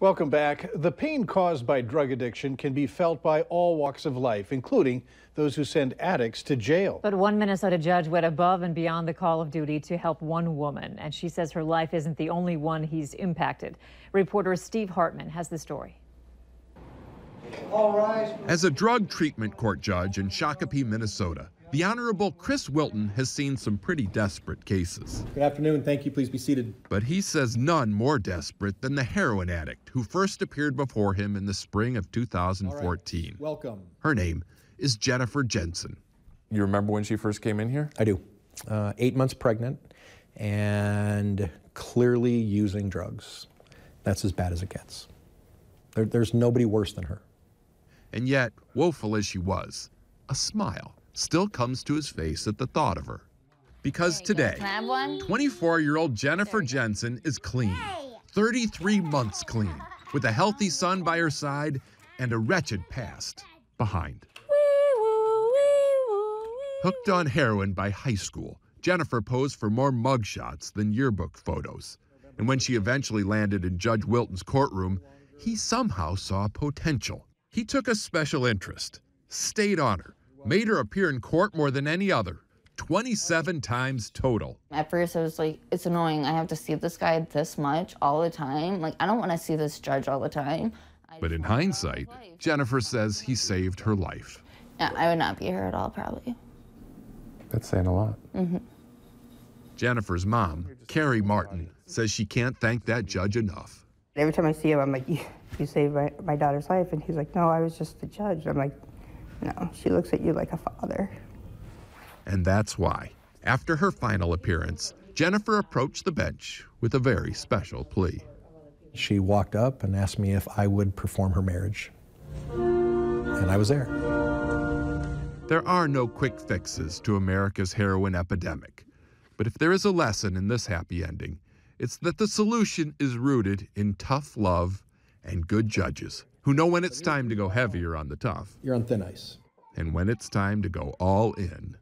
Welcome back. The pain caused by drug addiction can be felt by all walks of life, including those who send addicts to jail. But one Minnesota judge went above and beyond the call of duty to help one woman, and she says her life isn't the only one he's impacted. Reporter Steve Hartman has the story. As a drug treatment court judge in Shakopee, Minnesota, the Honorable Chris Wilton has seen some pretty desperate cases. Good afternoon. Thank you. Please be seated. But he says none more desperate than the heroin addict who first appeared before him in the spring of 2014. Right. Welcome. Her name is Jennifer Jensen. You remember when she first came in here? I do. 8 months pregnant and clearly using drugs. That's as bad as it gets. There's nobody worse than her. And yet, woeful as she was, a smile still comes to his face at the thought of her. Because today, 24-year-old Jennifer Jensen is clean, 33 months clean, with a healthy son by her side and a wretched past behind. Hooked on heroin by high school, Jennifer posed for more mugshots than yearbook photos. And when she eventually landed in Judge Wilton's courtroom, he somehow saw potential. He took a special interest, stayed on her, made her appear in court more than any other, 27 times total. At first, I was like, it's annoying. I have to see this guy this much all the time. Like, I don't want to see this judge all the time. But in hindsight, Jennifer says he saved her life. Yeah, I would not be here at all, probably. That's saying a lot. Jennifer's mom, Carrie Martin, says she can't thank that judge enough. Every time I see him, I'm like, you saved my daughter's life. And he's like, no, I was just the judge. I'm like, no, she looks at you like a father. And that's why, after her final appearance, Jennifer approached the bench with a very special plea. She walked up and asked me if I would perform her marriage. And I was there. There are no quick fixes to America's heroin epidemic. But if there is a lesson in this happy ending, it's that the solution is rooted in tough love and good judges who know when it's time to go heavier on the tough. You're on thin ice. And when it's time to go all in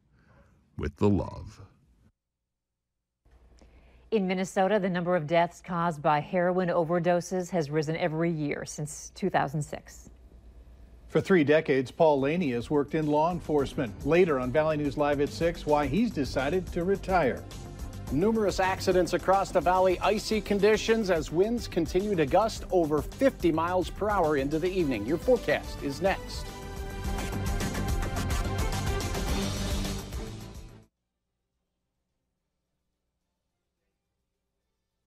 with the love. In Minnesota, the number of deaths caused by heroin overdoses has risen every year since 2006. For 3 decades, Paul Laney has worked in law enforcement. Later on Valley News Live at 6, why he's decided to retire. Numerous accidents across the valley, icy conditions as winds continue to gust over 50 miles per hour into the evening. Your forecast is next.